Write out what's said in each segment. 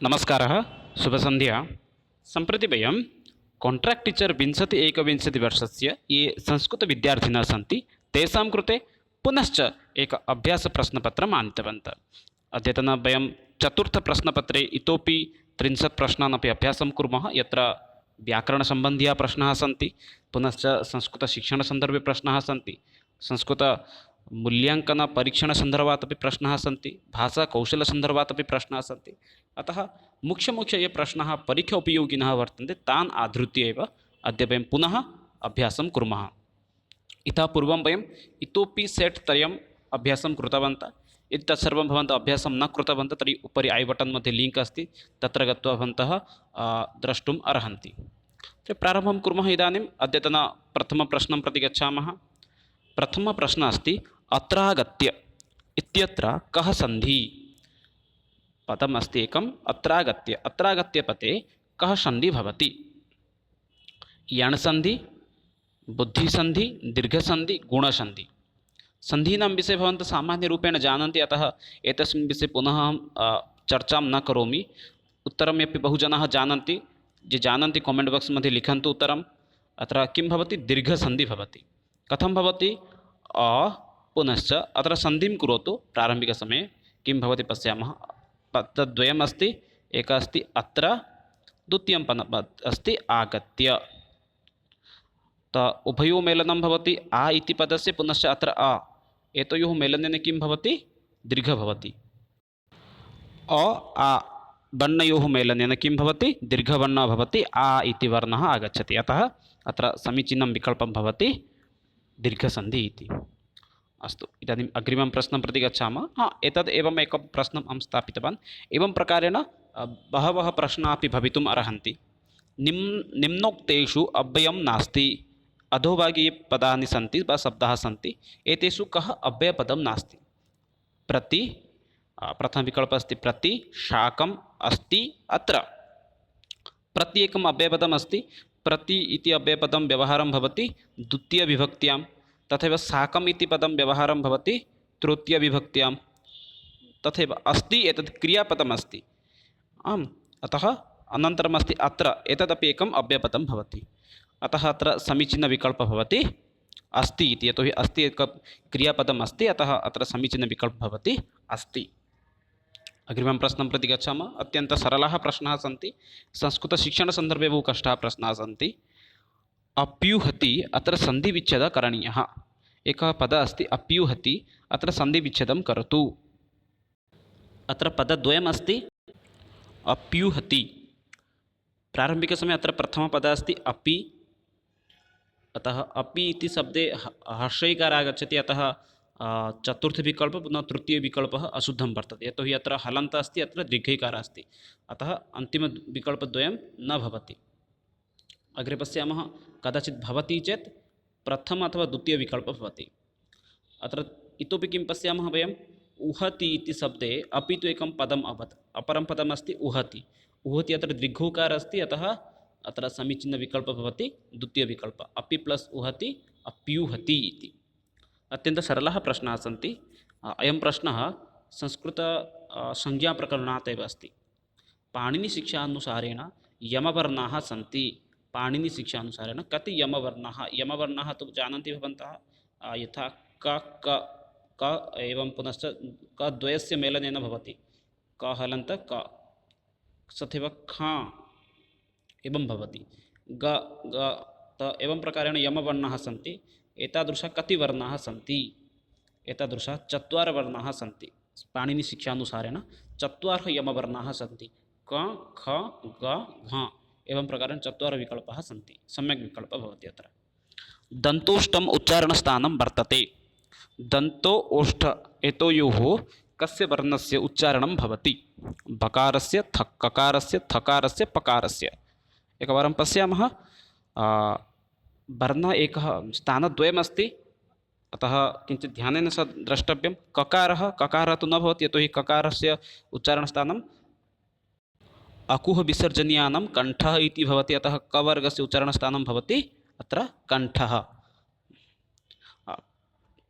नमस्कारः शुभसन्ध्या। सम्प्रति वयं काण्ट्राक्ट् टीचर् 20-21 ये संस्कृतविद्यार्थिनः सन्ति तेषां कृते पुनश्च एक अभ्यासप्रश्नपत्रम् आनीतवन्तः। अद्यतन वयं चतुर्थप्रश्नपत्रे इतोपि 30 प्रश्नान् अपि अभ्यासं कुर्मः, यत्र व्याकरणसम्बन्धीयाः प्रश्नाः सन्ति, पुनश्च संस्कृतशिक्षणसन्दर्भे प्रश्नाः सन्ति, संस्कृतमूल्याङ्कनपरीक्षणसन्दर्भात् अपि प्रश्नाः सन्ति, भाषाकौशलसन्दर्भात् अपि प्रश्नाः सन्ति। अतः मुख्य ये प्रश्नाः परीक्षा उपयोगिनः वर्तन्ते तान् आधृत्य एव अद्य वयं पुनः अभ्यासं कुर्मः। इतः पूर्वं वयम् इतोपि सेट् त्रयम् अभ्यासं कृतवन्तः। यदि तत्सर्वं भवन्तः अभ्यासं न कृतवन्तः तर्हि उपरि ऐ बटन् मध्ये लिङ्क् अस्ति, तत्र गत्वा भवन्तः द्रष्टुम् अर्हन्ति। प्रारम्भं कुर्मः। इदानीम् अद्यतन प्रथमप्रश्नं प्रति गच्छामः। प्रथमप्रश्नः अस्ति अत्रागत्य इत्यत्र कः सन्धिः? पदम् अस्ति एकम् अत्रागत्य। अत्रागत्य पदे कः सन्धिः भवति? यण्सन्धि, बुद्धिसन्धि, दीर्घसन्धि, गुणसन्धि। सन्धीनां विषये भवन्तः सामान्यरूपेण जानन्ति, अतः एतस्मिन् विषये पुनः अहं चर्चां न करोमि। उत्तरमपि बहुजनाः जानन्ति, ये जानन्ति कामेण्ट् बाक्स् मध्ये लिखन्तु उत्तरम्। अत्र किं भवति? दीर्घसन्धिः भवति। कथं भवति? पुनश्च अत्र सन्धिं करोतु। प्रारम्भिकसमये किं भवति पश्यामः। पदद्वयम् अस्ति, एकः अस्ति अत्र, द्वितीयं पदम् अस्ति आगत्य। उभयोः मेलनं भवति आ इति पदस्य, पुनश्च अत्र आ, एतयोः मेलनेन किं भवति? दीर्घः भवति। अ आ वर्णयोः मेलनेन किं भवति? दीर्घवर्णः भवति, आ इति वर्णः आगच्छति। अतः अत्र समीचीनं विकल्पं भवति दीर्घसन्धिः इति। अस्तु, इदानीम् अग्रिमं प्रश्नं प्रति गच्छामः। एतद् एवम् एकं प्रश्नम् अहं स्थापितवान्। एवं प्रकारेण बहवः प्रश्नाः अपि भवितुम् अर्हन्ति। निम्नोक्तेषु अव्ययं नास्ति। अधोभागे ये पदानि सन्ति वा शब्दाः सन्ति, एतेषु कः अव्ययपदं नास्ति? प्रति, प्रथमविकल्पः अस्ति प्रति, शाकम् अस्ति अत्र। प्रति एकम् अव्ययपदम् अस्ति। प्रति इति अव्ययपदं व्यवहारं भवति द्वितीयविभक्त्यां, तथैव साकम् इति पदं व्यवहारं भवति तृतीयविभक्त्यां, तथैव अस्ति एतत् क्रियापदम् अस्ति। आम्, अतः अनन्तरम् अस्ति अत्र, एतदपि एकम् अव्ययपदं भवति। अतः अत्र समीचीनविकल्पः भवति अस्ति इति, यतोहि अस्ति एकं क्रियापदम् अस्ति, अतः अत्र समीचीनविकल्पः भवति अस्ति। अग्रिमं प्रश्नं प्रति गच्छामः। अत्यन्तसरलाः प्रश्नाः सन्ति। संस्कृतशिक्षणसन्दर्भे बहु कष्टाः प्रश्नाः सन्ति। अप्यूहति, अत्र सन्धिविच्छेदः करणीयः। एकः पदः अस्ति अप्यूहति, अत्र सन्धिविच्छेदं करोतु। अत्र पदद्वयम् अस्ति अप्यूहति। प्रारम्भिकसमये अत्र प्रथमपदः अस्ति अपि, अतः अपि इति शब्दे हर्षैकारः आगच्छति, अतः चतुर्थविकल्पः पुनः तृतीयविकल्पः अशुद्धं वर्तते, यतोहि अत्र हलन्तः अस्ति, अत्र दीर्घैकारः अस्ति, अतः अन्तिमविकल्पद्वयं न भवति। अग्रे पश्यामः। कदाचित् भवति चेत् प्रथम अथवा द्वितीयविकल्पः भवति। अत्र इतोपि किं पश्यामः वयम्? उहति इति शब्दे अपि तु एकं पदम् अभवत्, अपरं पदम् अस्ति उहति। उहति अत्र दीर्घोकारः अस्ति, अतः अत्र समीचीनविकल्पः भवति द्वितीयविकल्पः, अपि प्लस् उहति अप्यूहति इति। अत्यन्तसरलाः प्रश्नाः सन्ति। अयं प्रश्नः संस्कृत संज्ञाप्रकरणात् एव अस्ति। पाणिनिशिक्षानुसारेण यमवर्णाः सन्ति। पाणिनिशिक्षानुसारेण कति यमवर्णाः? यमवर्णाः तु जानन्ति भवन्तः, यथा क क क एवं पुनश्च क द्वयस्य मेलनेन भवति क हलन्त क, तथैव ख एवं भवति ग ग त। एवं प्रकारेण यमवर्णाः सन्ति। एतादृशः कति वर्णाः सन्ति? एतादृशः 4 वर्णाः सन्ति। पाणिनिशिक्षानुसारेण 4 यमवर्णाः सन्ति। क ख ग घ एवं प्रकारेण 4 विकल्पाः सन्ति। सम्यक् विकल्पः भवति अत्र। दन्तोष्टम् उच्चारणस्थानं वर्तते। दन्तो ओष्ठ एतयोः कस्य वर्णस्य उच्चारणं भवति? बकारस्य, ककारस्य, थकारस्य, पकारस्य। एकवारं पश्यामः। वर्णः एकः, स्थानद्वयमस्ति, अतः किञ्चित् ध्यानेन सह द्रष्टव्यं। ककारः तु न भवति, यतोहि ककारस्य उच्चारणस्थानं अकुह विसर्जनीयानां कण्ठः इति भवति, अतः कवर्गस्य उच्चारणस्थानं भवति अत्र कण्ठः।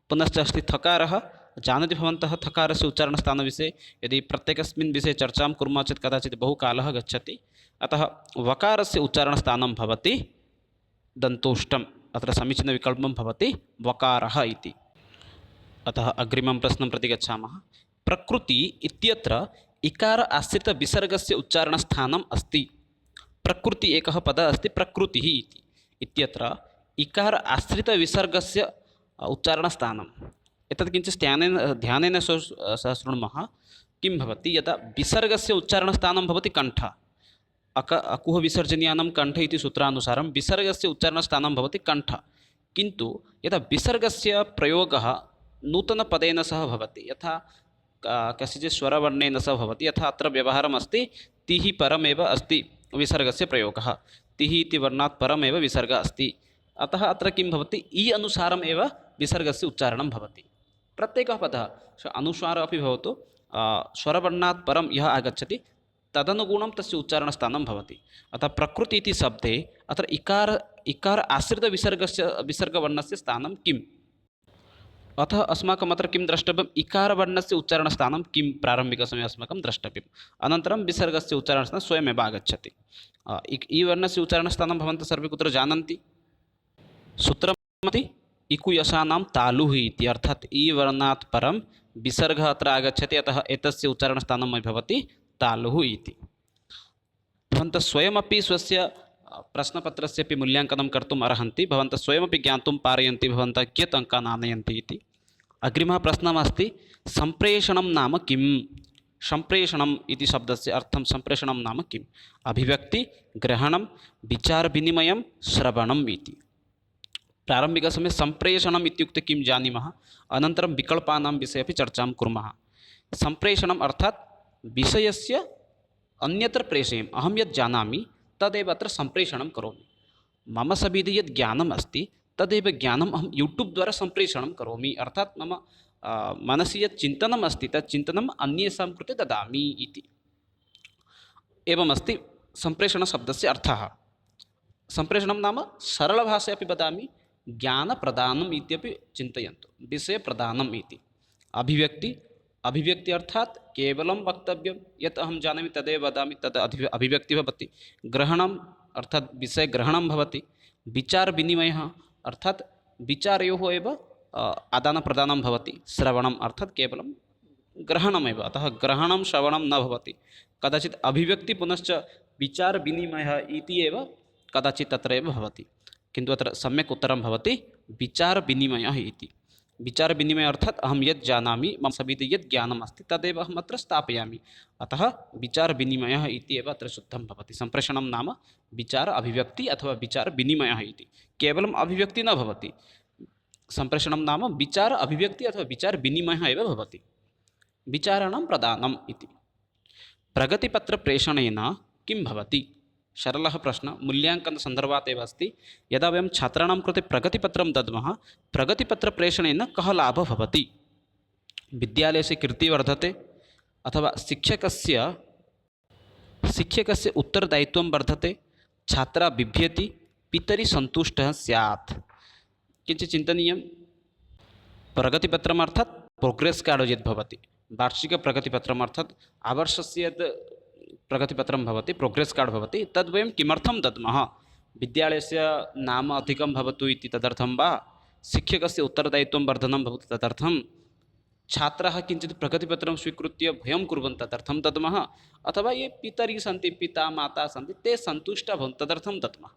पुनश्च अस्ति थकारः, जानन्ति भवन्तः थकारस्य उच्चारणस्थानविषये। यदि प्रत्येकस्मिन् विषये चर्चां कुर्मः चेत् कदाचित् बहु कालः गच्छति। अतः वकारस्य उच्चारणस्थानं भवति दन्तोष्टम्। अत्र समीचीनविकल्पं भवति वकारः इति। अतः अग्रिमं प्रश्नं प्रति गच्छामः। प्रकृति इत्यत्र इकार आश्रित विसर्गस्य उच्चारणस्थानम् अस्ति। प्रकृति एकः पदः अस्ति प्रकृतिः इति। इत्यत्र इकार आश्रित विसर्गस्य उच्चारणस्थानम्। एतत् किञ्चित् ध्यानेन सह शृणुमः। किं भवति, यदा विसर्गस्य उच्चारणस्थानं भवति कण्ठ, अकुह विसर्जनीयानां कण्ठ इति सूत्रानुसारं विसर्गस्य उच्चारणस्थानं भवति कण्ठ। किन्तु यदा विसर्गस्य प्रयोगः नूतनपदेन सह भवति, यथा कस्यचित् स्वरवर्णेन सह भवति, यथा अत्र व्यवहारम् अस्ति तिः परमेव अस्ति विसर्गस्य प्रयोगः। तिः इति वर्णात् परमेव विसर्गः अस्ति। अतः अत्र किं भवति, इ अनुसारम् एव विसर्गस्य उच्चारणं भवति। प्रत्येकः पदः अनुस्वारः अपि भवतु, स्वरवर्णात् परं यः आगच्छति तदनुगुणं तस्य उच्चारणस्थानं भवति। अतः प्रकृति इति शब्दे अत्र इकार आश्रित विसर्गवर्णस्य स्थानं किम्? अतः अस्माकम् अत्र किं द्रष्टव्यम्, इकारवर्णस्य उच्चारणस्थानं किं प्रारम्भिकसमये अस्माकं द्रष्टव्यम्। अनन्तरं विसर्गस्य उच्चारणस्थानं स्वयमेव आगच्छति। इ वर्णस्य उच्चारणस्थानं भवन्तः सर्वे कुत्र जानन्ति? सूत्रमस्ति इकुयशानां तालुः इति। अर्थात् इ वर्णात् परं विसर्गः अत्र आगच्छति, अतः एतस्य उच्चारणस्थानं भवति तालुः इति। भवन्तः स्वयमपि स्वस्य प्रश्नपत्रस्य अपि मूल्याङ्कनं कर्तुम् अर्हन्ति। भवन्तः स्वयमपि ज्ञातुं पारयन्ति भवन्तः कियत् अङ्कान् आनयन्ति इति। अग्रिमः प्रश्नः अस्ति सम्प्रेषणं नाम किं? सम्प्रेषणम् इति शब्दस्य अर्थं सम्प्रेषणं नाम किम्? अभिव्यक्ति, ग्रहणं, विचारविनिमयं, श्रवणम् इति। प्रारम्भिकसमये सम्प्रेषणम् इत्युक्ते किं जानीमः, अनन्तरं विकल्पानां विषये अपि चर्चां कुर्मः। सम्प्रेषणम् अर्थात् विषयस्य अन्यत्र प्रेषयम्। अहं यत् जानामि तदेव अत्र सम्प्रेषणं करोमि। मम सविधे यत् ज्ञानम् अस्ति तदेव ज्ञानम् अहं यूट्यूब् द्वारा सम्प्रेषणं करोमि। अर्थात् मम मनसि यत् चिन्तनम् अस्ति तत् चिन्तनम् अन्येषां कृते ददामि इति। एवमस्ति सम्प्रेषणशब्दस्य अर्थः। सम्प्रेषणं नाम सरलभाषया अपि वदामि, ज्ञानप्रदानम् इत्यपि चिन्तयन्तु, विषयप्रदानम् इति। अभिव्यक्ति अर्थात् केवलं वक्तव्यं, यत् अहं जानामि तदेव वदामि, तद् अभिव्यक्तिः भवति। ग्रहणम् अर्थात् विषयग्रहणं भवति। विचारविनिमयः अर्थात् विचारयोः एव आदानप्रदानं भवति। श्रवणम् अर्थात् केवलं ग्रहणमेव, अतः ग्रहणं श्रवणं न भवति। कदाचित् अभिव्यक्ति पुनश्च विचारविनिमयः इति एव कदाचित् तत्र एव भवति, किन्तु अत्र सम्यक् उत्तरं भवति विचारविनिमयः इति। विचारविनिमयः अर्थात् अहं यत् जानामि, मम सविधे यत् ज्ञानम् अस्ति तदेव अहम् अत्र स्थापयामि, अतः विचारविनिमयः इति एव अत्र शुद्धं भवति। सम्प्रेषणं नाम विचार अभिव्यक्ति अथवा विचारविनिमयः इति। केवलम् अभिव्यक्ति न भवति, सम्प्रेषणं नाम विचार अभिव्यक्ति अथवा विचारविनिमयः एव भवति। विचाराणां प्रदानम् इति। प्रगतिपत्रप्रेषणेन किं भवति? सरलः प्रश्नः, मूल्याङ्कनसन्दर्भात् एव अस्ति। यदा वयं छात्राणां कृते प्रगतिपत्रं दद्मः, प्रगतिपत्रप्रेषणेन कः लाभः भवति? विद्यालयस्य कीर्तिः वर्धते, अथवा शिक्षकस्य उत्तरदायित्वं वर्धते, छात्रः बिभ्यति, पितरि सन्तुष्टः स्यात्। किञ्चित् चिन्तनीयं। प्रगतिपत्रम् अर्थात् प्रोग्रेस् कार्ड् यद् भवति, वार्षिकप्रगतिपत्रम् अर्थात् आवर्षस्य यत् प्रगतिपत्रं भवति, प्रोग्रेस् कार्ड् भवति, तद् वयं किमर्थं दद्मः? विद्यालयस्य नाम अधिकं भवतु इति तदर्थं वा? शिक्षकस्य उत्तरदायित्वं वर्धनं भवतु तदर्थं? छात्राः किञ्चित् प्रगतिपत्रं स्वीकृत्य भयं कुर्वन्ति तदर्थं दद्मः? अथवा ये पितरि सन्ति, पिता माता सन्ति, ते सन्तुष्टाः भवन्ति तदर्थं दद्मः?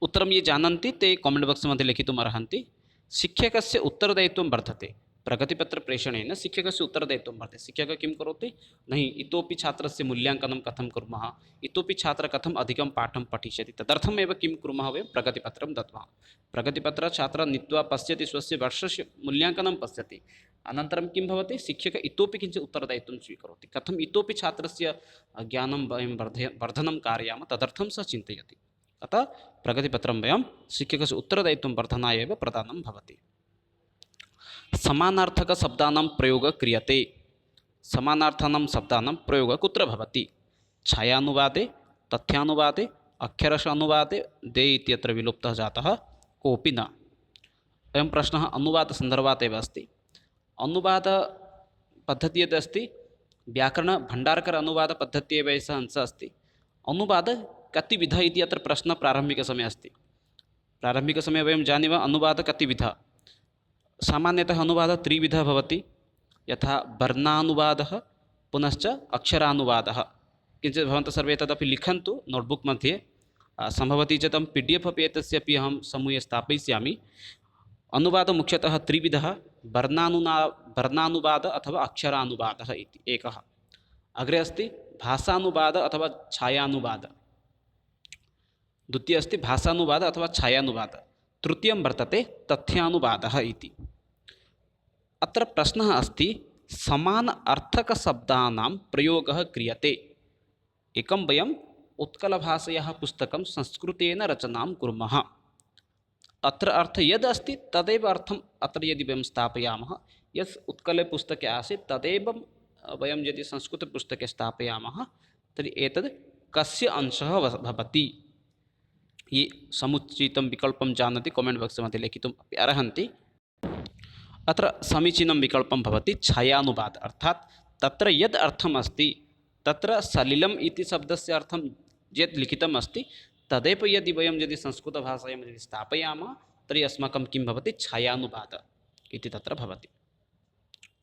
उत्तरं ये जानन्ति ते कामेण्ट् बाक्स् मध्ये लिखितुम् अर्हन्ति। शिक्षकस्य उत्तरदायित्वं वर्धते। प्रगतिपत्रप्रेषणेन शिक्षकस्य उत्तरदायित्वं वर्तते। शिक्षकः किं करोति? नहि, इतोपि छात्रस्य मूल्याङ्कनं कथं कुर्मः, इतोपि छात्रः कथम् अधिकं पाठं पठिष्यति, तदर्थमेव किं कुर्मः वयं? प्रगतिपत्रं दद्मः। प्रगतिपत्रं छात्रः नीत्वा पश्यति, स्वस्य वर्षस्य मूल्याङ्कनं पश्यति। अनन्तरं किं भवति? शिक्षकः इतोपि किञ्चित् उत्तरदायित्वं स्वीकरोति। कथम् इतोपि छात्रस्य ज्ञानं वयं वर्धनं कारयामः, तदर्थं सः चिन्तयति। अतः प्रगतिपत्रं वयं शिक्षकस्य उत्तरदायित्वं वर्धनाय एव प्रदानं भवति। समानार्थकशब्दानां प्रयोगः क्रियते। समानार्थानां शब्दानां प्रयोगः कुत्र भवति? छायानुवादे, तथ्यानुवादे, अक्षरश अनुवादे, दे इत्यत्र विलुप्तः जातः कोऽपि न। अयं प्रश्नः अनुवादसन्दर्भात् एव अस्ति। अनुवादपद्धतिः यदस्ति व्याकरणभण्डारकर अनुवादपद्धतिः एव एषः अंशः अस्ति। अनुवादः कति विधः इति अत्र प्रश्नः प्रारम्भिकसमये अस्ति। प्रारम्भिकसमये वयं जानीमः अनुवादः कति विधः। सामान्यतः अनुवादः त्रिविधः भवति, यथा वर्णानुवादः पुनश्च अक्षरानुवादः। किञ्चित् भवन्तः सर्वे तदपि लिखन्तु नोट्बुक् मध्ये। सम्भवति चेत् अहं PDF अपि एतस्यापि अहं समूहे स्थापयिष्यामि। अनुवादः मुख्यतः त्रिविधः, वर्णानुवादः अथवा अक्षरानुवादः इति एकः। अग्रे अस्ति भाषानुवादः अथवा छायानुवादः। द्वितीयः अस्ति भाषानुवादः अथवा छायानुवादः। तृतीयं वर्तते तथ्यानुवादः इति। अत्र प्रश्नः अस्ति समान अर्थकशब्दानां प्रयोगः क्रियते। एकं वयम् उत्कलभाषायाः पुस्तकं संस्कृतेन रचनां कुर्मः। अत्र अर्थः यद् अस्ति तदेव अर्थम् अत्र यदि वयं स्थापयामः, यत् उत्कले पुस्तके आसीत् तदेव वयं यदि संस्कृतपुस्तके स्थापयामः तर्हि एतद् कस्य अंशः भवति। ये समुचितं विकल्पं जानन्ति कमेण्ट् बाक्स् मध्ये लिखितुम् अपि अर्हन्ति। अत्र समीचीनं विकल्पं भवति छायानुवादः। अर्थात् तत्र यद् अर्थम् अस्ति तत्र सलिलम् इति शब्दस्य अर्थं यत् लिखितम् अस्ति तदेव यदि संस्कृतभाषायां यदि स्थापयामः तर्हि अस्माकं किं भवति छायानुवादः इति तत्र भवति।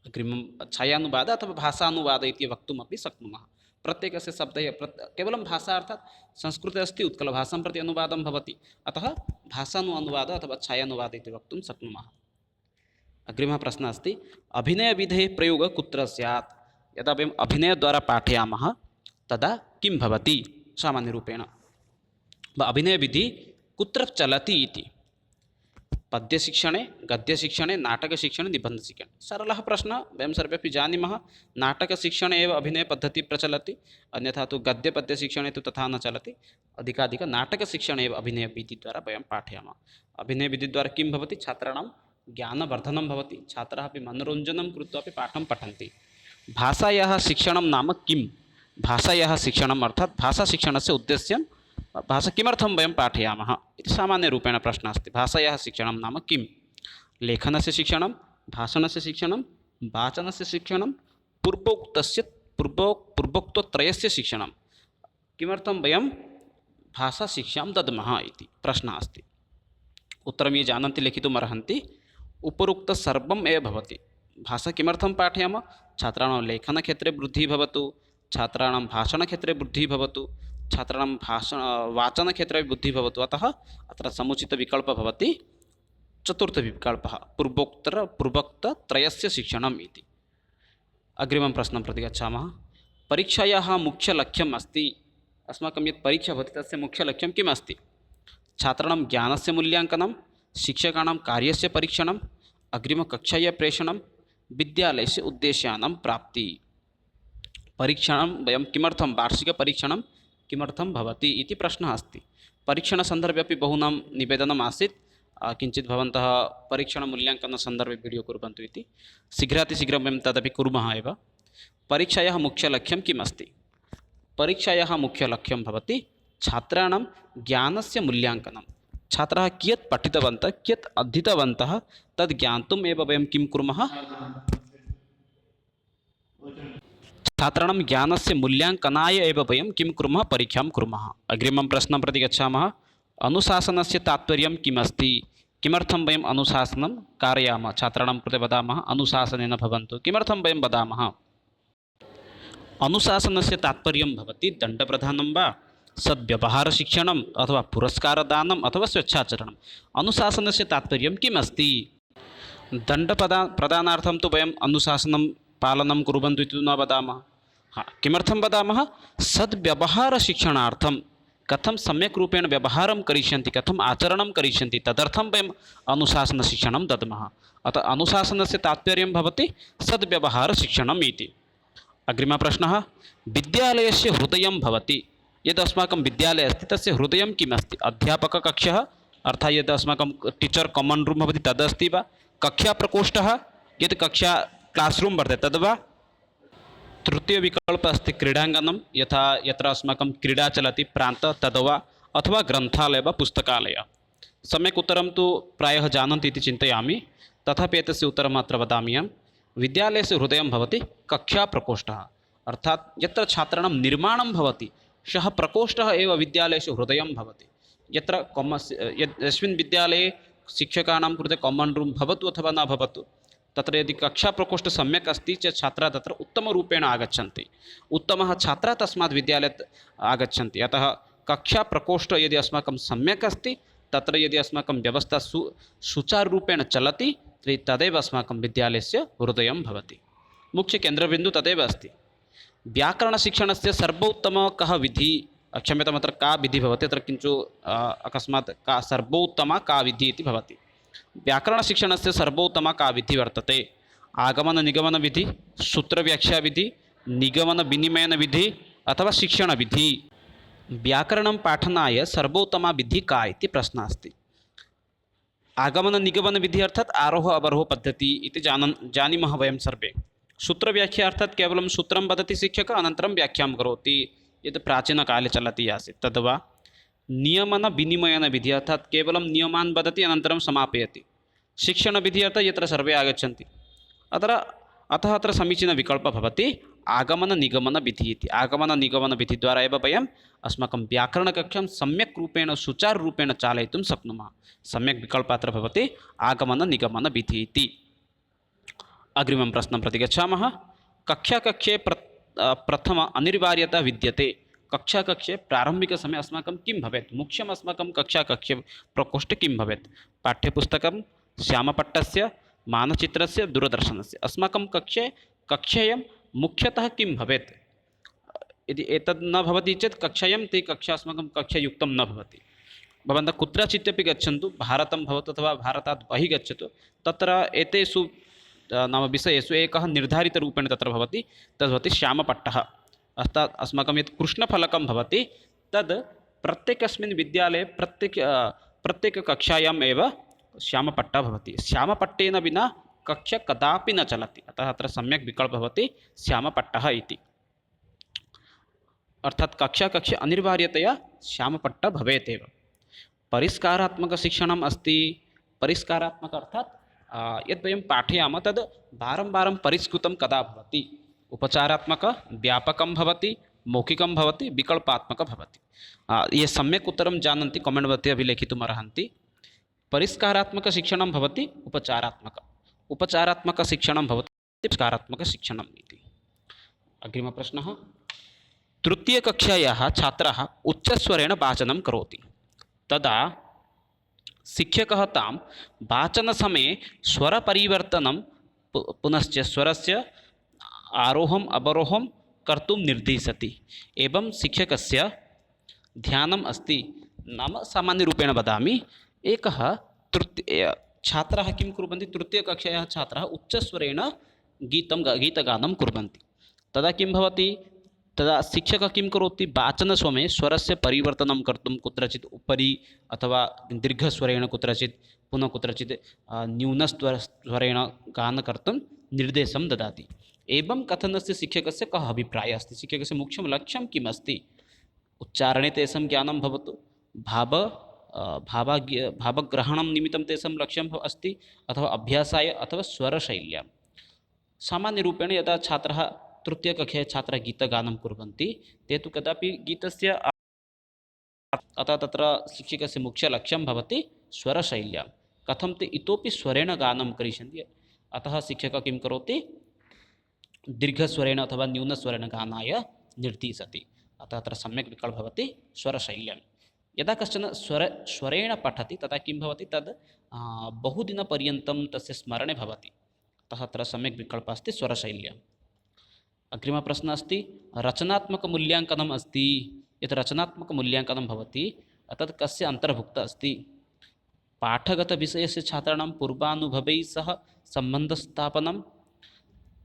अग्रिमं छायानुवादः अथवा भाषानुवादः इति वक्तुमपि शक्नुमः। प्रत्येकस्य शब्दः केवलं भाषा अर्थात् संस्कृते अस्ति उत्कलभाषां प्रति अनुवादं भवति, अतः भाषानुवादः अथवा छायानुवादः इति वक्तुं शक्नुमः। अग्रिमः प्रश्नः अस्ति अभिनयविधेः प्रयोगः कुत्र स्यात्। यदा वयम् अभिनयद्वारा पाठयामः तदा किं भवति सामान्यरूपेण, अभिनयविधिः कुत्र चलति इति। पद्यशिक्षणे, गद्यशिक्षणे, नाटकशिक्षणे, निबन्धशिक्षणे। सरलः प्रश्नः, वयं सर्वेपि जानीमः नाटकशिक्षणे एव अभिनयपद्धतिः प्रचलति, अन्यथा तु गद्यपद्यशिक्षणे तु तथा न चलति। अधिकाधिकं नाटकशिक्षणे एव अभिनयविधिद्वारा वयं पाठयामः। अभिनयविधिद्वारा किं भवति, छात्राणां ज्ञानवर्धनं भवति, छात्राः अपि मनोरञ्जनं कृत्वा अपि पाठं पठन्ति। भाषायाः शिक्षणं नाम किं। भाषायाः शिक्षणम् अर्थात् भाषाशिक्षणस्य उद्देश्यं, भाषा किमर्थं वयं पाठयामः इति सामान्यरूपेण प्रश्नः अस्ति। भाषायाः शिक्षणं नाम किं। लेखनस्य शिक्षणं, भाषणस्य शिक्षणं, वाचनस्य शिक्षणं, पूर्वोक्तत्रयस्य शिक्षणं। किमर्थं वयं भाषाशिक्षां दद्मः इति प्रश्नः अस्ति। उत्तरं ये जानन्ति लिखितुम् अर्हन्ति। उपरोक्त सर्वम् एव भवति। भाषा किमर्थं पाठयामः, छात्राणां लेखनक्षेत्रे वृद्धिः भवतु, छात्राणां भाषणक्षेत्रे वृद्धिः भवतु, छात्राणां वाचनक्षेत्रे वृद्धिः भवतु। अतः अत्र समुचितविकल्पः भवति चतुर्थविकल्पः, पूर्वोक्तत्रयस्य शिक्षणम् इति। अग्रिमं प्रश्नं प्रति गच्छामः। परीक्षायाः मुख्यलक्ष्यम् अस्ति। अस्माकं यत् परीक्षा भवति तस्य मुख्यलक्ष्यं किम् अस्ति। छात्राणां ज्ञानस्य मूल्याङ्कनं, शिक्षकाणां कार्यस्य परीक्षणम्, अग्रिमकक्षायै प्रेषणं, विद्यालयस्य उद्देश्यानां प्राप्तिः। परीक्षणं वयं किमर्थं, वार्षिकपरीक्षणं किमर्थं भवति इति प्रश्नः अस्ति। परीक्षणसन्दर्भे अपि बहूनां निवेदनम् आसीत्, किञ्चित् भवन्तः परीक्षणमूल्याङ्कनसन्दर्भे वीडियो कुर्वन्तु इति। शीघ्रातिशीघ्रं वयं तदपि कुर्मः एव। परीक्षायाः मुख्यलक्ष्यं किम् अस्ति। परीक्षायाः मुख्यलक्ष्यं भवति छात्राणां ज्ञानस्य मूल्याङ्कनं। छात्राः कियत् पठितवन्तः, कियत् अधीतवन्तः तद् ज्ञातुम् एव वयं किं कुर्मः, छात्राणां ज्ञानस्य मूल्याङ्कनाय एव वयं किं कुर्मः, परीक्षां कुर्मः। अग्रिमं प्रश्नं प्रति गच्छामः। अनुशासनस्य तात्पर्यं किम् अस्ति। किमर्थं वयम् अनुशासनं कारयामः। छात्राणां कृते वदामः अनुशासनेन भवन्तु। किमर्थं वयं वदामः। अनुशासनस्य तात्पर्यं भवति दण्डप्रदानं वा, सद्व्यवहारशिक्षणम् अथवा पुरस्कारदानम् अथवा स्वेच्छाचरणम्। अनुशासनस्य तात्पर्यं किम् अस्ति। दण्डप्रदानार्थं तु वयम् अनुशासनं पालनं कुर्वन्तु इति न वदामः। किमर्थं वदामः, सद्व्यवहारशिक्षणार्थं, कथं सम्यक् रूपेण व्यवहारं करिष्यन्ति, कथम् आचरणं करिष्यन्ति, तदर्थं वयम् अनुशासनशिक्षणं दद्मः। अतः अनुशासनस्य तात्पर्यं भवति सद्व्यवहारशिक्षणम् इति। अग्रिमः प्रश्नः। विद्यालयस्य हृदयं भवति। यद् अस्माकं विद्यालयः अस्ति तस्य हृदयं किम् अस्ति। अध्यापककक्षः अर्थात् यद् अस्माकं टीचर् कामन् रूम् भवति तदस्ति वा, कक्षाप्रकोष्ठः, यत् कक्षा क्लास्रूम् वर्तते तद् वा। तृतीयविकल्पः अस्ति क्रीडाङ्गनं, यत्र अस्माकं क्रीडा चलति प्रान्तः तद् वा, अथवा ग्रन्थालयः वा पुस्तकालयः। सम्यक् उत्तरं तु प्रायः जानन्ति इति चिन्तयामि, तथापि एतस्य उत्तरम् अत्र वदामि अहं। विद्यालयस्य हृदयं भवति कक्षाप्रकोष्ठः। अर्थात् यत्र छात्राणां निर्माणं भवति सः प्रकोष्ठः एव विद्यालयस्य हृदयं भवति। यत्र यस्मिन् विद्यालये शिक्षकाणां कृते कामन् रूम् भवतु अथवा न भवतु, तत्र यदि कक्षाप्रकोष्ठः सम्यक् अस्ति चेत् छात्राः तत्र उत्तमरूपेण आगच्छन्ति, उत्तमः छात्राः तस्मात् विद्यालयात् आगच्छन्ति। अतः कक्षाप्रकोष्ठः यदि अस्माकं सम्यक् अस्ति, तत्र यदि अस्माकं व्यवस्था सुचारुरूपेण चलति तर्हि तदेव अस्माकं विद्यालयस्य हृदयं भवति। मुख्यकेन्द्रबिन्दुः तदेव अस्ति। व्याकरणशिक्षणस्य सर्वोत्तमः कः विधिः, क्षम्यताम्, अत्र का विधिः भवति, अत्र किञ्चु अकस्मात् का सर्वोत्तमा का विधिः इति भवति। व्याकरणशिक्षणस्य सर्वोत्तमा का विधिः वर्तते? आगमननिगमनविधिः, सूत्रव्याख्याविधिः, निगमनविनिमयनविधिः अथवा शिक्षणविधिः। व्याकरणं पाठनाय सर्वोत्तमा विधिः का इति प्रश्नः अस्ति। आगमननिगमनविधिः अर्थात् आरोह अवरोह पद्धतिः इति जानीमः वयं सर्वे। सूत्रव्याख्या अर्थात् केवलं सूत्रं वदति शिक्षकः, अनन्तरं व्याख्यां करोति, यत् प्राचीनकाले चलति आसीत् तद्वा। नियमनविनिमयनविधिः अर्थात् केवलं नियमान् वदति अनन्तरं समापयति। शिक्षणविधिः अर्थात् यत्र सर्वे आगच्छन्ति। अतः अत्र समीचीनविकल्पः भवति आगमननिगमनविधिः इति। आगमननिगमनविधिद्वारा एव वयम् अस्माकं व्याकरणकक्षां सम्यक् रूपेण सुचारुरूपेण चालयितुं शक्नुमः। सम्यक् विकल्पः अत्र भवति आगमननिगमनविधिः इति। अग्रिमं प्रश्नं प्रति गच्छामः। कक्षे प्रथम अनिवार्यता विद्यते। कक्षे प्रारम्भिकसमये अस्माकं किं भवेत्? मुख्यम् अस्माकं कक्षे प्रकोष्ठे किं भवेत्? पाठ्यपुस्तकं, श्यामपट्टस्य, मानचित्रस्य, दूरदर्शनस्य। अस्माकं कक्षायां मुख्यतः किं भवेत्? यदि एतद् न भवति चेत् कक्षायां ते कक्षा अस्माकं कक्षायुक्तं न भवति। भवन्तः कुत्रचिदपि गच्छन्तु, भारतं भवतु अथवा भारतात् बहिः गच्छतु, तत्र एतेषु नाम विषयेषु एकः निर्धारितरूपेण तत्र भवति, तद् भवति श्यामपट्टः। अर्थात् अस्माकं यत् कृष्णफलकं भवति तद् प्रत्येकस्मिन् विद्यालये प्रत्येककक्षायाम् एव श्यामपट्टः भवति। श्यामपट्टेन विना कक्षा कदापि न चलति। अतः अत्र सम्यक् विकल्पः भवति श्यामपट्टः इति। अर्थात् कक्षा अनिवार्यतया श्यामपट्टः भवेत् एव। परिष्कारात्मकशिक्षणम् अस्ति। परिष्कारात्मक अर्थात् यद् वयं पाठयामः तद् वारं वारं परिष्कृतं कदा भवति? उपचारात्मक, व्यापकं भवति, मौखिकं भवति, विकल्पात्मक भवति। ये सम्यक् उत्तरं जानन्ति कमेण्ट् मध्ये अपि लेखितुम् अर्हन्ति। परिष्कारात्मकशिक्षणं भवति उपचारात्मकशिक्षणं भवति परिष्कारात्मकशिक्षणम् इति। अग्रिमप्रश्नः। तृतीयकक्षायाः छात्रः उच्चस्वरेण वाचनं करोति, तदा शिक्षकः तां वाचनसमये स्वरपरिवर्तनं पुनश्च स्वरस्य आरोहम् अवरोहं कर्तुं निर्दिशति। एवं शिक्षकस्य ध्यानम् अस्ति। नाम सामान्यरूपेण वदामि, एकः छात्राः किं कुर्वन्ति? तृतीयकक्षायाः छात्राः उच्चस्वरेण गीतगानं कुर्वन्ति। तदा किं भवति? तदा शिक्षकः किं करोति? वाचनसमये स्वरस्य परिवर्तनं कर्तुं कुत्रचित् उपरि अथवा दीर्घस्वरेण, कुत्रचित् पुनः कुत्रचित् न्यूनस्वरेण गानं कर्तुं निर्देशं ददाति। एवं कथनस्य शिक्षकस्य कः अभिप्रायः अस्ति? शिक्षकस्य मुख्यं लक्ष्यं किम् अस्ति? उच्चारणे तेषां ज्ञानं भवतु, भावग्रहणं निमित्तं तेषां लक्ष्यम् अस्ति, अथवा अभ्यासाय अथवा स्वरशैल्यां। सामान्यरूपेण यदा छात्राः तृतीयकक्षायाः छात्राः गीतगानं कुर्वन्ति, ते तु कदापि गीतस्य अतः तत्र शिक्षकस्य मुख्यलक्ष्यं भवति स्वरशैल्यां। कथं ते इतोपि स्वरेण गानं करिष्यन्ति, अतः शिक्षकः किं करोति? दीर्घस्वरेण अथवा न्यूनस्वरेण गानाय निर्दिशति। अतः अत्र सम्यक् विकल्पः भवति स्वरशैल्यां। यदा कश्चन स्वरेण पठति तदा किं भवति? तद् बहुदिनपर्यन्तं तस्य स्मरणे भवति। अतः अत्र सम्यक् विकल्पः अस्ति स्वरशैल्याम्। अग्रिमप्रश्नः अस्ति। रचनात्मकमूल्याङ्कनम् अस्ति। यत् रचनात्मकमूल्याङ्कनं भवति तत् कस्य अन्तर्भुक्तः अस्ति? पाठगतविषयस्य छात्राणां पूर्वानुभवैः सह सम्बन्धस्थापनं,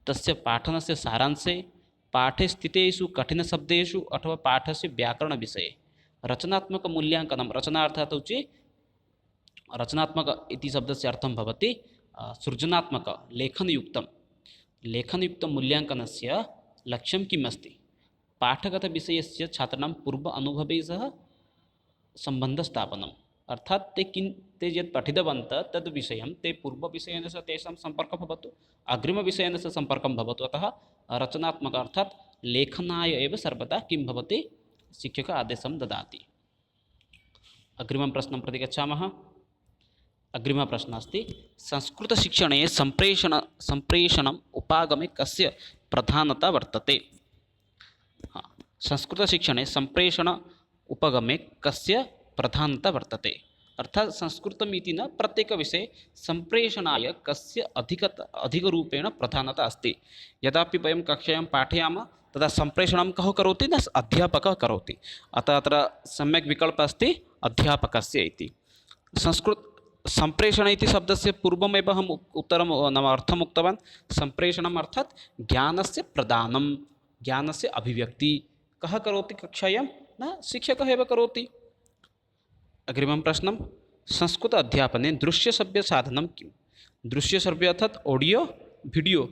तस्य पाठनस्य सारांशे, पाठे स्थितेषु कठिनशब्देषु अथवा पाठस्य व्याकरणविषये। रचनात्मकमूल्याङ्कनं, रचना अर्थात् उच्यते रचनात्मक इति शब्दस्य अर्थं भवति सृजनात्मक, लेखनयुक्तमूल्याङ्कनस्य लक्ष्यं किम् अस्ति? पाठगतविषयस्य छात्राणां पूर्व अनुभवैः सह सम्बन्धस्थापनम्, अर्थात् ते यत् पठितवन्तः तद् विषयं ते पूर्वविषयेन सह तेषां सम्पर्कः भवतु, अग्रिमविषयेन सह सम्पर्कं भवतु। अतः रचनात्मक अर्थात् लेखनाय एव सर्वदा किं भवति, शिक्षकः आदेशं ददाति। अग्रिमं प्रश्नं प्रति गच्छामः। अग्रिमः प्रश्नः अस्ति संस्कृतशिक्षणे सम्प्रेषणम् उपागमे कस्य प्रधानता वर्तते। संस्कृतशिक्षणे सम्प्रेषण उपगमे कस्य प्रधानता वर्तते। अर्थात् संस्कृतमिति न प्रत्येकविषये सम्प्रेषणाय कस्य अधिकरूपेण प्रधानता अस्ति। यदापि वयं कक्षायां पाठयामः तदा सम्प्रेषणं कः करोति न अध्यापकः करोति। अतः अत्र सम्यक् विकल्पः अस्ति अध्यापकस्य इति। सम्प्रेषण इति शब्दस्य पूर्वमेव अहम् उत्तरं नाम अर्थम् उक्तवान्। सम्प्रेषणम् अर्थात् ज्ञानस्य प्रदानं, ज्ञानस्य अभिव्यक्ति कः करोति कक्षायां, न शिक्षकः एव करोति। अग्रिमं प्रश्नं संस्कृत अध्यापने दृश्यश्रव्यसाधनं किं। दृश्यश्रव्य अर्थात् ऑडियो वीडियो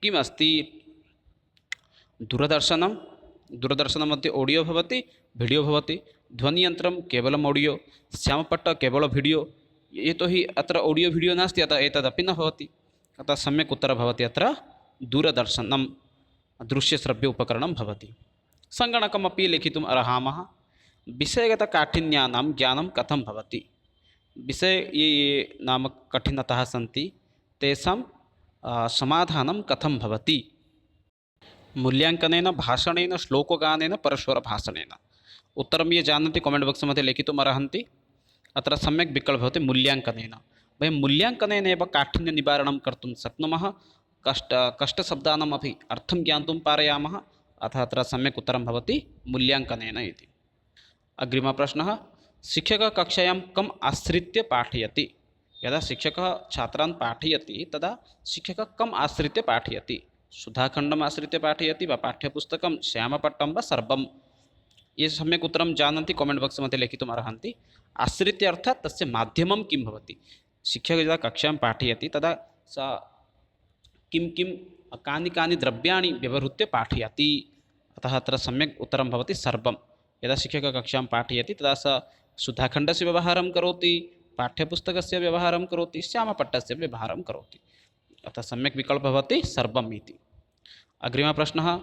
किम् अस्ति। दूरदर्शनमध्ये ऑडियो भवति, वीडियो भवति। ध्वनियन्त्रं केवलम् ऑडियो, श्यामपट्ट केवलं वीडियो। यतोहि अत्र ऑडियो वीडियो नास्ति, अतः एतदपि न भवति। अतः सम्यक् उत्तरं भवति अत्र दूरदर्शनं दृश्यश्रव्य उपकरणं भवति। सङ्गणकमपि लेखितुम् अर्हामः। विषयगतकाठिन्यानां ज्ञानं कथं भवति। विषये ये नाम कठिनताः सन्ति तेषां समाधानं कथं भवति। मूल्याङ्कनेन, भाषणेन, श्लोकगानेन, परस्परभाषणेन। उत्तरं ये जानन्ति कामेण्ट् बाक्स् मध्ये लेखितुम् अर्हन्ति। अत्र सम्यक् विकल्पः भवति मूल्याङ्कनेन। वयं मूल्याङ्कनेन एव काठिन्यनिवारणं कर्तुं शक्नुमः। कष्टशब्दानाम् अपि अर्थं ज्ञातुं पारयामः। अतः अत्र सम्यक् उत्तरं भवति मूल्याङ्कनेन इति। अग्रिमः प्रश्नः शिक्षकः कक्षायां कम् आश्रित्य पाठयति। यदा शिक्षकः छात्रान् पाठयति तदा शिक्षकः कम् आश्रित्य पाठयति। सुधाखण्डम् आश्रित्य पाठयति वा पाठ्यपुस्तकं, श्यामपट्टं वा सर्वं। ये सम्यक् उत्तरं जानन्ति कामेण्ट् बाक्स् मध्ये लेखितुम् अर्हन्ति। आश्रित्य अर्थात् तस्य माध्यमं किं भवति। शिक्षकः यदा कक्षां पाठयति तदा सः कानि द्रव्याणि व्यवहृत्य पाठयति। अतः अत्र सम्यक् उत्तरं भवति सर्वं। यदा शिक्षकः कक्षां पाठयति तदा सः सुधाखण्डस्य व्यवहारं करोति, पाठ्यपुस्तकस्य व्यवहारं करोति, श्यामपट्टस्य व्यवहारं करोति। अतः सम्यक् विकल्पः भवति सर्वम् इति। अग्रिमः प्रश्नः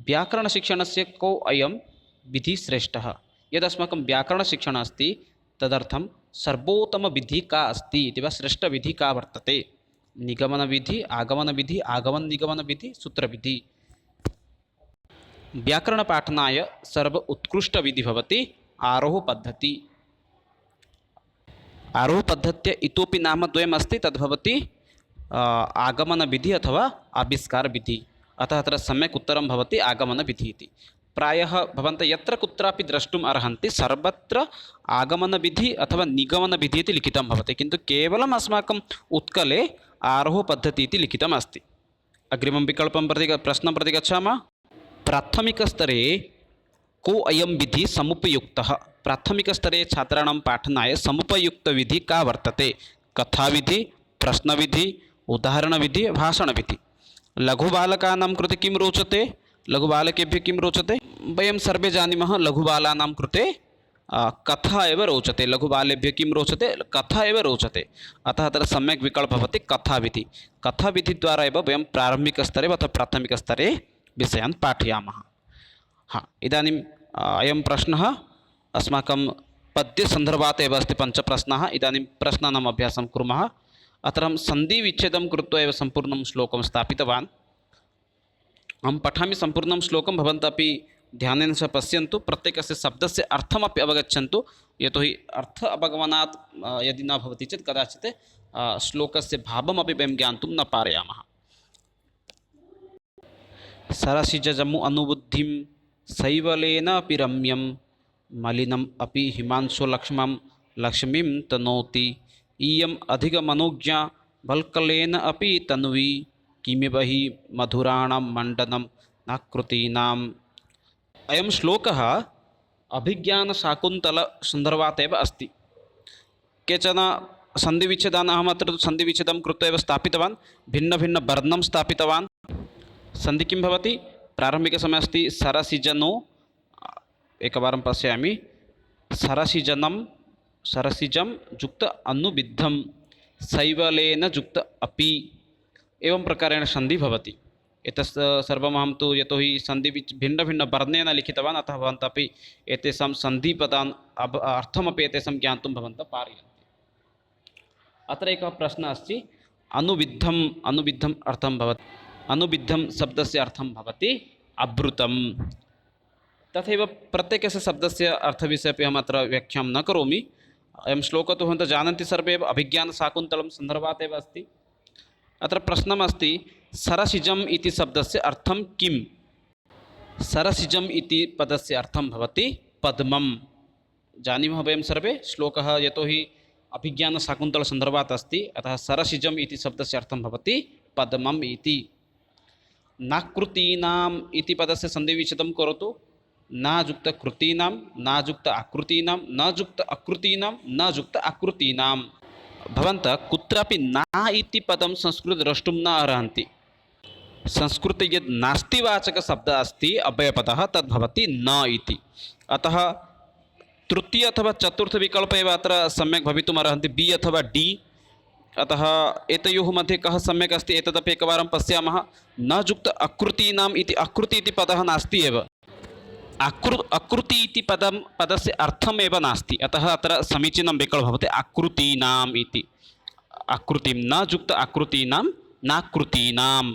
व्याकरणशिक्षणस्य को अयं विधिः श्रेष्ठः। यदस्माकं व्याकरणशिक्षणम् अस्ति तदर्थं सर्वोत्तमविधिः का अस्ति इति वा श्रेष्ठविधिः का वर्तते। निगमनविधिः, आगमनविधिः, आगमननिगमनविधिः, सूत्रविधिः। व्याकरणपाठनाय सर्व उत्कृष्टविधिः भवति आरोहपद्धतिः। आरोहपद्धत्या इतोपि नामद्वयम् अस्ति, तद्भवति आगमनविधिः अथवा आविष्कारविधिः। अतः अत्र सम्यक् उत्तरं भवति आगमनविधिः इति। प्रायः भवन्तः यत्र कुत्रापि द्रष्टुम् अर्हन्ति सर्वत्र आगमनविधिः अथवा निगमनविधिः इति लिखितं भवति, किन्तु केवलम् अस्माकम् उत्कले आरोहपद्धतिः इति लिखितम् अस्ति। अग्रिमं विकल्पं प्रश्नं प्रति गच्छामः। प्राथमिकस्तरे को अयं विधिः समुपयुक्तः। प्राथमिकस्तरे छात्राणां पाठनाय समुपयुक्तविधिः का वर्तते। कथाविधिः, प्रश्नविधिः, उदाहरणविधिः, भाषणविधिः। लघुबालकानां कृते किं रोचते, लघुबालकेभ्यः किं रोचते। वयं सर्वे जानीमः लघुबालानां कृते कथा एव रोचते। लघुबालेभ्यः किं रोचते, कथा एव रोचते। अतः अत्र सम्यक् विकल्पः भवति कथाविधिः। कथाविधिद्वारा एव वयं प्रारम्भिकस्तरे अथवा प्राथमिकस्तरे विषयान् पाठयामः। इदानीम् अयं प्रश्नः अस्माकं पद्यसन्दर्भात् एव अस्ति। पञ्चप्रश्नाः। इदानीं प्रश्नानाम् अभ्यासं कुर्मः। अत्र अहं सन्धिविच्छेदं कृत्वा एव सम्पूर्णं श्लोकं स्थापितवान्। अहं पठामि सम्पूर्णं श्लोकं, भवन्तः अपि ध्यानेन सह पश्यन्तु। प्रत्येकस्य शब्दस्य अर्थमपि अवगच्छन्तु। यतोहि अर्थ अवगमनात् यदि न भवति चेत् कदाचित् श्लोकस्य भावमपि वयं ज्ञातुं न पारयामः। सरसिजजमु अनुबुद्धिं शैवलेन अपि रम्यं मलिनम् अपि हिमांशुलक्ष्मं लक्ष्मीं तनोति इयम् अधिगमनोज्ञा वल्कलेन अपि तन्वी किमिव हि मधुराणां मण्डनं नाकृतीनाम्। अयं श्लोकः अभिज्ञानशाकुन्तलसन्दर्भात् एव अस्ति। केचन सन्धिविच्छेदान् अहमत्र सन्धिविच्छेदं कृत्वा एव स्थापितवान्। भिन्नभिन्नवर्णं स्थापितवान्। सन्धि किं भवति। प्रारम्भिकसमये अस्ति सरसिजनो, एकवारं पश्यामि। सरसिजनं सरसिजं जुक्त अनुबिद्धं शैवलेन जुक्त अपि एवं प्रकारेण सन्धि भवति। एतत् सर्वमहं तु यतोहि सन्धि भिन्नभिन्नवर्णेन लिखितवान्, अतः भवन्तः अपि एतेषां सन्धिपदान् अर्थमपि एतेषां ज्ञातुं भवन्तः पारयन्ति। अत्र एकः प्रश्नः अस्ति, अनुबिद्धम् अर्थं भवति। अनुबिद्धं शब्दस्य अर्थं भवति आवृतं। तथैव प्रत्येकस्य शब्दस्य अर्थविषये अपि अहम् अत्र व्याख्यां न करोमि। अयं श्लोकः तु भवन्तः जानन्ति सर्वे एव, अभिज्ञानशाकुन्तलं सन्दर्भात् एव अस्ति। अत्र प्रश्नमस्ति, सरसिजम् इति शब्दस्य अर्थं किम्? सरसिजम् इति पदस्य अर्थं भवति पद्मं। जानीमः वयं सर्वे, श्लोकः यतोहि अभिज्ञानशाकुन्तलसन्दर्भात् अस्ति, अतः सरसिजम् इति शब्दस्य अर्थं भवति पद्मम् इति। नाकृतीनाम् इति पदस्य सन्धिविच्छेदं करोतु। नाजुक्त कृतीनां, नाजुक्त आकृतीनां, नाजुक्त अकृतीनां, नाजुक्त आकृतीनां। भवन्तः कुत्रापि ना इति पदं संस्कृते द्रष्टुं न अर्हन्ति। संस्कृते यद् नास्तिवाचकशब्दः अस्ति अव्ययपदः, तद्भवति न इति। अतः तृतीय अथवा चतुर्थ विकल्प एव अत्र सम्यक् भवितुम् अर्हन्ति, बि अथवा डी। अतः एतयोः मध्ये कः सम्यक् अस्ति एतदपि एकवारं पश्यामः। न जुक्त अकृतीनाम् इति, अकृति इति पदः नास्ति एव। अकृति इति पदस्य अर्थमेव नास्ति, अतः अत्र समीचीनं विकल्पः भवति आकृतीनाम् इति। आकृतिं न जुक्त आकृतीनां, नाकृतीनाम्।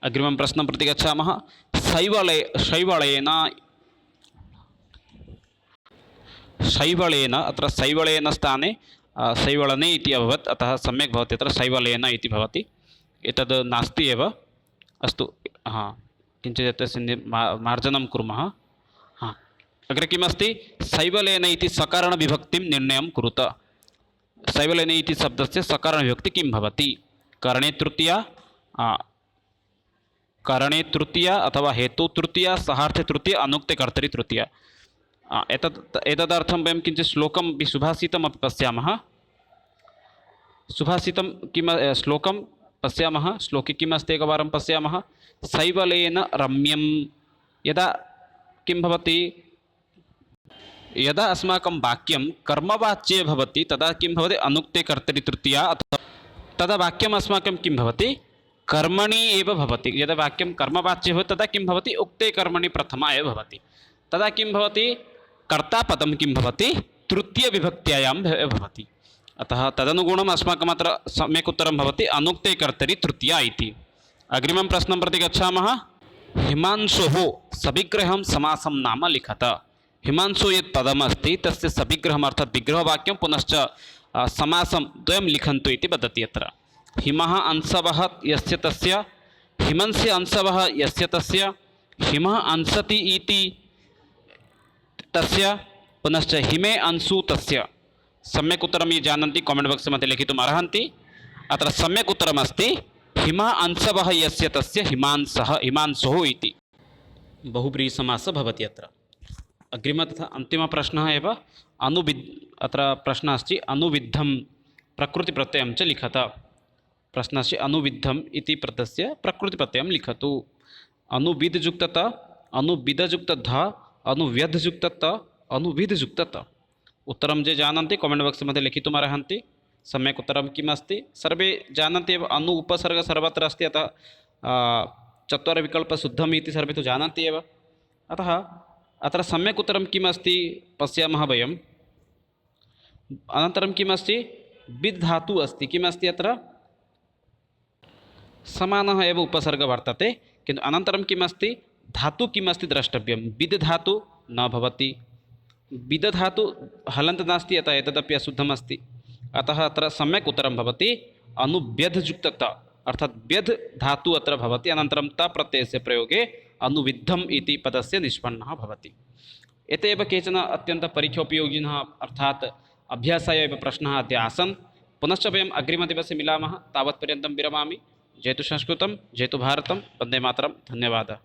अग्रिमं प्रश्नं प्रति गच्छामः। शैवलेन अत्र शैवलेन स्थाने शैवलने इति अभवत्, अतः सम्यक् भवति, अत्र शैवलेन इति भवति। एतद् नास्ति एव। अस्तु, किञ्चित् एतस्य मार्जनं कुर्मः। अग्रे किमस्ति? शैवलेन इति सकारणविभक्तिं निर्णयं कुरुत। शैवलेन इति शब्दस्य सकारणविभक्ति किं भवति? करणे तृतीया अथवा हेतु तृतीया, सहार्थे तृतीया, अनुक्ते कर्तरि तृतीया। एतदर्थं वयं किञ्चित् श्लोकं सुभाषितमपि पश्यामः। सुभाषितं किं श्लोकं पश्यामः। श्लोके किम् अस्ति एकवारं पश्यामः। शैवलेन रम्यं। यदा किं भवति? यदा अस्माकं वाक्यं कर्मवाच्ये भवति तदा किं भवति? अनुक्ते कर्तरि तृतीया, अथवा तदा वाक्यम् अस्माकं किं भवति? कर्मणि एव भवति। यदा वाक्यं कर्मवाच्ये भवति तदा किं भवति? उक्ते कर्मणि प्रथमा एव भवति। तदा किं भवति? कर्तापदं किं भवति? तृतीयविभक्त्यायां भवति। अतः तदनुगुणम् अस्माकम् अत्र सम्यक् उत्तरं भवति अनुक्ते कर्तरि तृतीया इति। अग्रिमं प्रश्नं प्रति गच्छामः। हिमांशोः सविग्रहं समासं नाम लिखत। हिमांशु यत् पदमस्ति तस्य सविग्रहम् अर्थात् विग्रहवाक्यं पुनश्च समासं द्वयं लिखन्तु इति वदति। अत्र हिमः अंशवः यस्य तस्य, हिमस्य अंशवः यस्य तस्य, हिमः अंशति इति तस्य, पुनश्च हिमे अंशु तस्य। सम्यक् उत्तरं ये जानन्ति कामेण्ट् बाक्स् मध्ये लिखितुम् अर्हन्ति। अत्र सम्यक् उत्तरमस्ति हिमः अंशवः यस्य तस्य, हिमांशुः इति। बहुव्रीहिसमासः भवति अत्र। अग्रिमः तथा अन्तिमः प्रश्नः एव अत्र प्रश्नः अस्ति अनुविद्धं प्रकृतिप्रत्ययं च लिखत। प्रश्नः अस्ति अनुविद्धम् इति पदस्य प्रकृतिप्रत्ययं लिखतु। अनुविधयुक्तत, अनुविधयुक्तध, अनुव्यधयुक्तत, अनुविधयुक्तत। उत्तरं ये जानन्ति कामेण्ट् बाक्स् मध्ये लिखितुम् अर्हन्ति। सम्यक् उत्तरं किम् अस्ति? सर्वे जानन्ति एव, अनु उपसर्ग सर्वत्र अस्ति, अतः चत्वारि विकल्प शुद्धम् इति सर्वे तु जानन्ति एव। अतः अत्र सम्यक् उत्तरं किम् अस्ति पश्यामः वयम्। अनन्तरं किम् अस्ति? विद् धातुः अस्ति। किम् अस्ति अत्र? समानः एव उपसर्ग वर्तते, किन्तु अनन्तरं किम् अस्ति? धातु किम् अस्ति द्रष्टव्यं। विद् धातु न भवति। विद् धातु हलन्त नास्ति, अतः एतदपि अशुद्धम् अस्ति। अतः अत्र सम्यक् उत्तरं भवति अनुव्यधयुक्तत, अर्थात् व्यध् धातु अत्र भवति। अनन्तरं त प्रत्ययस्य प्रयोगे अनुविद्धम् इति पदस्य निष्पन्नः भवति। एते एव केचन अत्यन्तपरीक्षोपयोगिनः अर्थात् अभ्यासाय एव प्रश्नाः अद्य आसन्। पुनश्च वयम् अग्रिमदिवसे मिलामः। तावत्पर्यन्तं विरमामि। जयतु संस्कृतं, जयतु भारतं, वन्दे मातरं। धन्यवादः।